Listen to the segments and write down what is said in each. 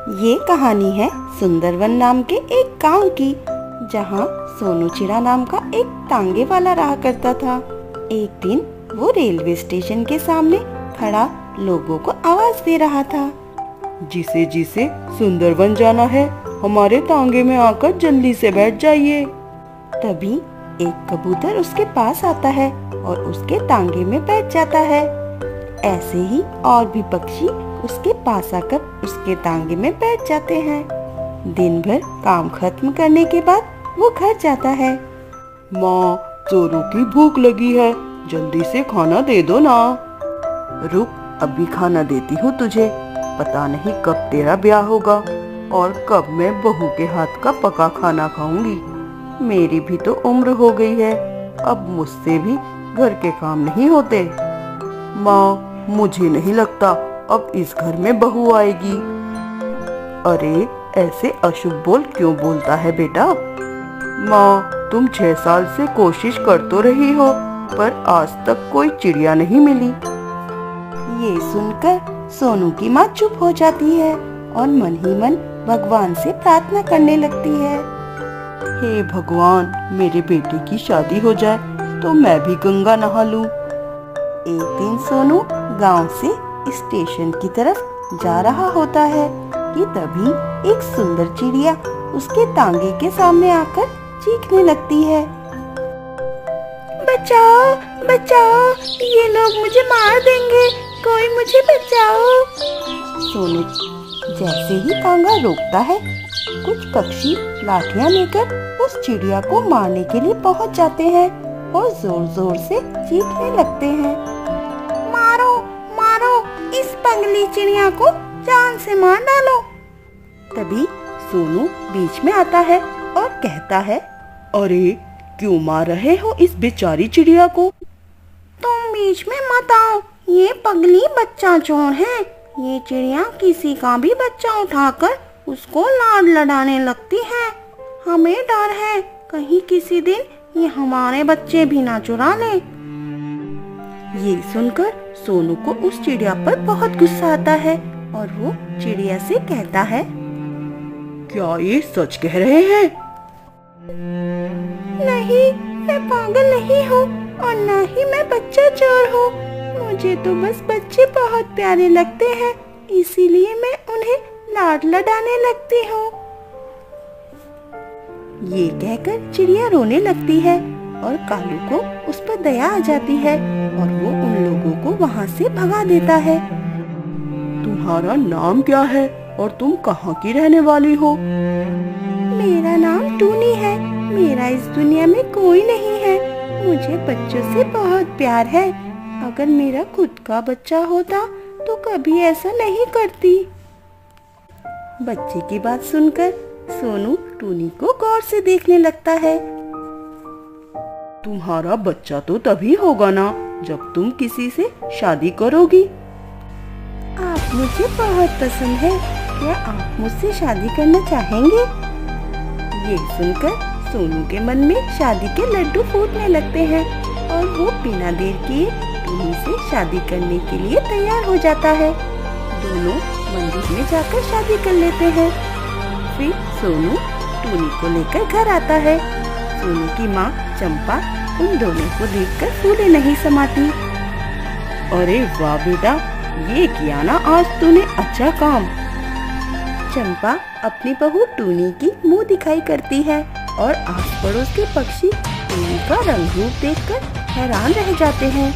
ये कहानी है सुंदरवन नाम के एक गांव की, जहां सोनू चिड़ा नाम का एक तांगे वाला रहा करता था। एक दिन वो रेलवे स्टेशन के सामने खड़ा लोगों को आवाज दे रहा था। जिसे जिसे सुंदरवन जाना है, हमारे तांगे में आकर जल्दी से बैठ जाइए। तभी एक कबूतर उसके पास आता है और उसके तांगे में बैठ जाता है। ऐसे ही और भी पक्षी उसके पास आकर उसके तांगे में बैठ जाते हैं। दिन भर काम खत्म करने के बाद वो घर जाता है। माँ, जोरों की भूख लगी है, जल्दी से खाना दे दो ना। रुक, अभी खाना देती हूँ तुझे। पता नहीं कब तेरा ब्याह होगा और कब मैं बहू के हाथ का पका खाना खाऊंगी। मेरी भी तो उम्र हो गई है, अब मुझसे भी घर के काम नहीं होते। माँ, मुझे नहीं लगता अब इस घर में बहू आएगी। अरे, ऐसे अशुभ बोल क्यों बोलता है बेटा? माँ, तुम 6 साल से कोशिश कर तो रही हो, पर आज तक कोई चिड़िया नहीं मिली। ये सुनकर सोनू की माँ चुप हो जाती है और मन ही मन भगवान से प्रार्थना करने लगती है। हे भगवान, मेरे बेटे की शादी हो जाए तो मैं भी गंगा नहा लूं। एक दिन सोनू गांव से स्टेशन की तरफ जा रहा होता है कि तभी एक सुंदर चिड़िया उसके तांगे के सामने आकर चीखने लगती है। बचाओ बचाओ, ये लोग मुझे मार देंगे, कोई मुझे बचाओ। सोनू जैसे ही तांगा रोकता है, कुछ पक्षी लाठियां लेकर उस चिड़िया को मारने के लिए पहुंच जाते हैं और जोर जोर से चीखने लगते हैं। मारो मारो, इस पगली चिड़िया को जान से मार डालो। तभी सोनू बीच में आता है और कहता है, अरे, क्यों मार रहे हो इस बेचारी चिड़िया को? तुम बीच में मत आओ, ये पगली बच्चा चोर है। ये चिड़िया किसी का भी बच्चा उठाकर उसको लाड लडाने लगती है। हमें डर है कहीं किसी दिन ये हमारे बच्चे भी ना चुरा ले। ये सुनकर सोनू को उस चिड़िया पर बहुत गुस्सा आता है और वो चिड़िया से कहता है, क्या ये सच कह रहे हैं? नहीं, मैं पागल नहीं हूँ और न ही मैं बच्चा चोर हूँ। मुझे तो बस बच्चे बहुत प्यारे लगते हैं, इसीलिए मैं उन्हें लाड लडाने लगती हूँ। ये कहकर चिड़िया रोने लगती है और कालू को उस पर दया आ जाती है और वो उन लोगों को वहाँ से भगा देता है। तुम्हारा नाम क्या है और तुम कहाँ की रहने वाली हो? मेरा नाम टूनी है, मेरा इस दुनिया में कोई नहीं है। मुझे बच्चों से बहुत प्यार है। अगर मेरा खुद का बच्चा होता तो कभी ऐसा नहीं करती। बच्चे की बात सुनकर सोनू टूनी को गौर से देखने लगता है। तुम्हारा बच्चा तो तभी होगा ना जब तुम किसी से शादी करोगी। आप मुझे बहुत पसंद है, क्या आप मुझसे शादी करना चाहेंगे? ये सुनकर सोनू के मन में शादी के लड्डू फूटने लगते हैं और वो बिना देर किए टूनी से शादी करने के लिए तैयार हो जाता है। दोनों मंदिर में जाकर शादी कर लेते हैं। फिर सोनू टूनी को लेकर घर आता है। सोनू की माँ चंपा उन दोनों को देखकर फूले नहीं समाती। अरे वाह बेटा, ये किया ना आज तूने अच्छा काम। चंपा अपनी बहू टूनी की मुंह दिखाई करती है और आस पड़ोस के पक्षी टूनी का रंग रूप देखकर हैरान रह जाते हैं।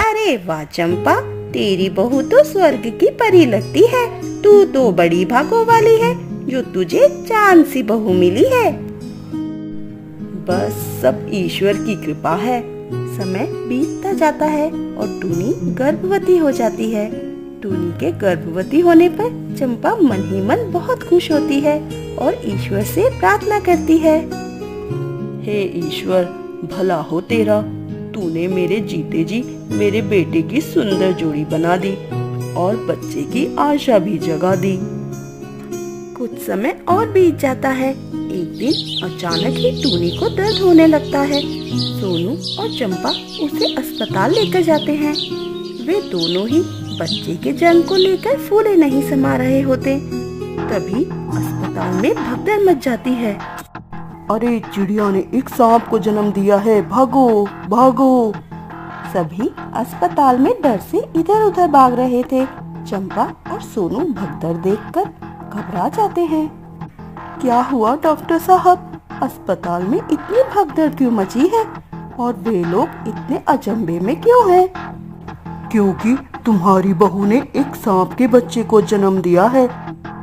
अरे वाह चंपा, तेरी बहू तो स्वर्ग की परी लगती है। तू तो बड़ी भागों वाली है जो तुझे चांद सी बहू मिली है। बस सब ईश्वर की कृपा है। समय बीतता जाता है और टूनी गर्भवती हो जाती है। टूनी के गर्भवती होने पर चंपा मन ही मन बहुत खुश होती है और ईश्वर से प्रार्थना करती है। हे ईश्वर, भला हो तेरा, तूने मेरे जीते जी मेरे बेटे की सुंदर जोड़ी बना दी और बच्चे की आशा भी जगा दी। कुछ समय और बीत जाता है। एक दिन अचानक ही टूनी को दर्द होने लगता है। सोनू और चंपा उसे अस्पताल लेकर जाते हैं। वे दोनों ही बच्चे के जन्म को लेकर फूले नहीं समा रहे होते, तभी अस्पताल में भगदड़ मच जाती है। अरे चिड़िया ने एक सांप को जन्म दिया है, भागो भागो। सभी अस्पताल में डर से इधर उधर भाग रहे थे। चंपा और सोनू भगदड़ देखकर घबरा जाते हैं। क्या हुआ डॉक्टर साहब, अस्पताल में इतनी भगदड़ क्यों मची है और वे लोग इतने अचंभे में क्यों हैं? क्योंकि तुम्हारी बहू ने एक सांप के बच्चे को जन्म दिया है,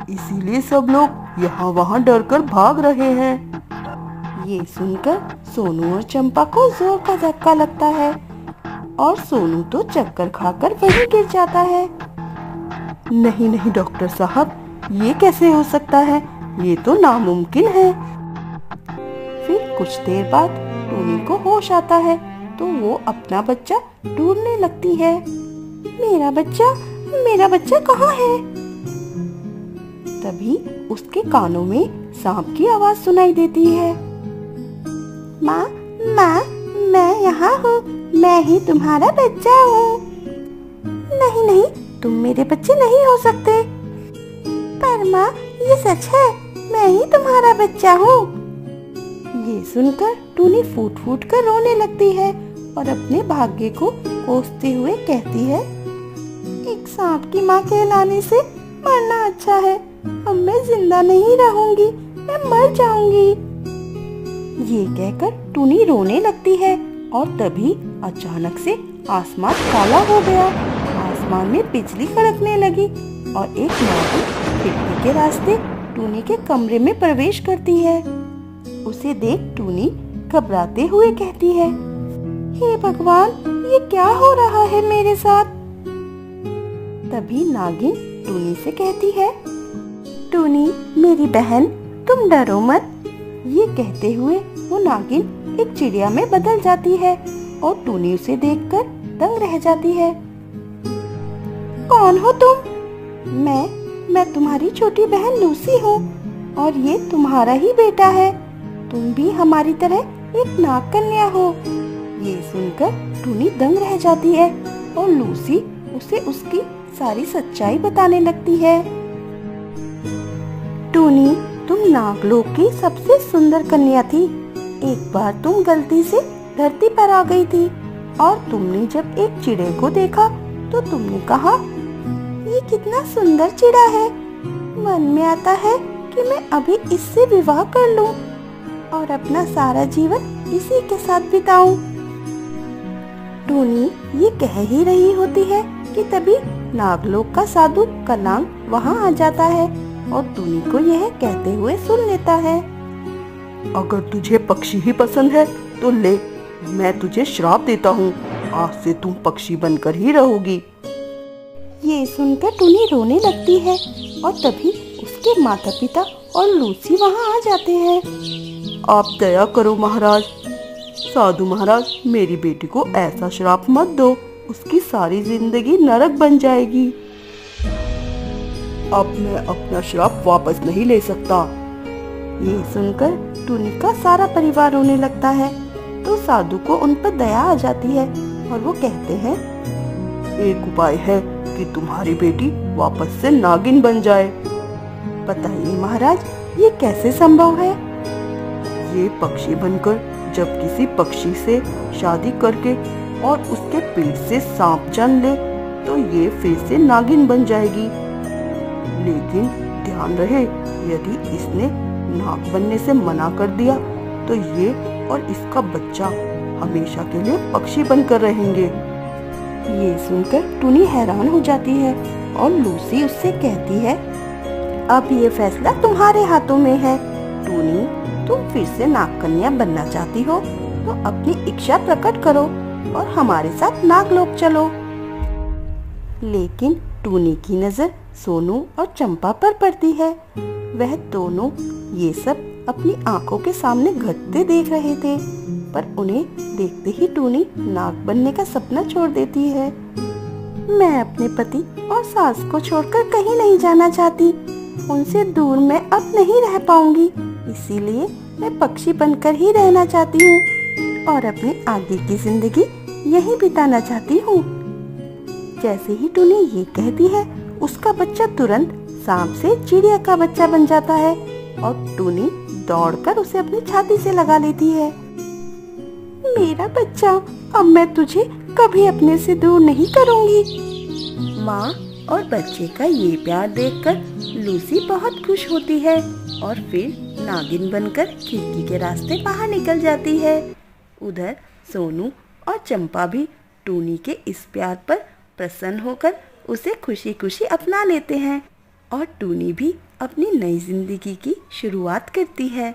इसीलिए सब लोग यहाँ वहाँ डर कर भाग रहे हैं। ये सुनकर सोनू और चंपा को जोर का धक्का लगता है और सोनू तो चक्कर खाकर वहीं गिर जाता है। नहीं नहीं डॉक्टर साहब, ये कैसे हो सकता है, ये तो नामुमकिन है। फिर कुछ देर बाद टूनी को होश आता है तो वो अपना बच्चा ढूंढने लगती है। मेरा बच्चा कहाँ है? तभी उसके कानों में सांप की आवाज सुनाई देती है। माँ, मैं यहाँ हूँ, मैं ही तुम्हारा बच्चा हूँ। नहीं, तुम मेरे बच्चे नहीं हो सकते। पर माँ, ये सच है, मैं ही तुम्हारा बच्चा हूँ। ये सुनकर टूनी फूट फूट कर रोने लगती है और अपने भाग्य को कोसते हुए कहती है, एक सांप की माँ कहलाने से मरना अच्छा है। अब मैं जिंदा नहीं रहूंगी, मैं मर जाऊंगी। ये कहकर टूनी रोने लगती है और तभी अचानक से आसमान काला हो गया। आसमान में बिजली कड़कने लगी और एक नागिन खिड़की के रास्ते टूनी के कमरे में प्रवेश करती है। उसे देख टूनी घबराते हुए कहती है, हे भगवान, ये क्या हो रहा है मेरे साथ? तभी नागिन टूनी से कहती है, टूनी मेरी बहन, तुम डरो मत। ये कहते हुए वो नागिन एक चिड़िया में बदल जाती है और टूनी उसे देखकर दंग रह जाती है। कौन हो तुम? मैं तुम्हारी छोटी बहन लूसी हूँ और ये तुम्हारा ही बेटा है। तुम भी हमारी तरह एक नाग कन्या हो। ये सुनकर टूनी दंग रह जाती है और लूसी उसे उसकी सारी सच्चाई बताने लगती है। टूनी, तुम नागलोक की सबसे सुंदर कन्या थी। एक बार तुम गलती से धरती पर आ गई थी और तुमने जब एक चिड़े को देखा तो तुमने कहा, ये कितना सुंदर चिड़ा है, मन में आता है कि मैं अभी इससे विवाह कर लूं और अपना सारा जीवन इसी के साथ बिताऊं। टूनी ये कह ही रही होती है कि तभी नागलोक का साधु कलांग वहाँ आ जाता है और टूनी को यह कहते हुए सुन लेता है। अगर तुझे पक्षी ही पसंद है तो ले, मैं तुझे श्राप देता हूँ, आज से तुम पक्षी बनकर ही रहोगी। ये सुनकर टूनी रोने लगती है और तभी उसके माता पिता और लूसी वहाँ आ जाते हैं। आप दया करो महाराज, साधु महाराज, मेरी बेटी को ऐसा श्राप मत दो, उसकी सारी जिंदगी नरक बन जाएगी। अब मैं अपना श्राप वापस नहीं ले सकता। ये सुनकर टूनी का सारा परिवार रोने लगता है तो साधु को उन पर दया आ जाती है और वो कहते हैं, एक उपाय है कि तुम्हारी बेटी वापस से नागिन बन जाए। बताइए महाराज, ये कैसे संभव है? ये पक्षी बनकर जब किसी पक्षी से शादी करके और उसके पेट से सांप जन्म ले तो ये फिर से नागिन बन जाएगी। लेकिन ध्यान रहे, यदि इसने नाग बनने से मना कर दिया तो ये और इसका बच्चा हमेशा के लिए पक्षी बनकर रहेंगे। ये सुनकर टूनी हैरान हो जाती है और लूसी उससे कहती है, अब ये फैसला तुम्हारे हाथों में है। टूनी, तुम फिर से नाग कन्या बनना चाहती हो तो अपनी इच्छा प्रकट करो और हमारे साथ नागलोक चलो। लेकिन टूनी की नजर सोनू और चंपा पर पड़ती है। वह दोनों ये सब अपनी आंखों के सामने घटते देख रहे थे, पर उन्हें देखते ही टूनी नाग बनने का सपना छोड़ देती है। मैं अपने पति और सास को छोड़कर कहीं नहीं जाना चाहती, उनसे दूर मैं अब नहीं रह पाऊंगी, इसीलिए मैं पक्षी बनकर ही रहना चाहती हूँ और अपनी आगे की जिंदगी यहीं बिताना चाहती हूँ। जैसे ही टूनी ये कहती है, उसका बच्चा तुरंत सांप से चिड़िया का बच्चा बन जाता है और टूनी दौड़कर उसे अपनी छाती से लगा लेती है। मेरा बच्चा, अब मैं तुझे कभी अपने से दूर नहीं करूंगी। माँ और बच्चे का ये प्यार देखकर लूसी बहुत खुश होती है और फिर नागिन बनकर खिड़की के रास्ते बाहर निकल जाती है। उधर सोनू और चंपा भी टूनी के इस प्यार पर प्रसन्न होकर उसे खुशी खुशी अपना लेते हैं और टूनी भी अपनी नई जिंदगी की शुरुआत करती है।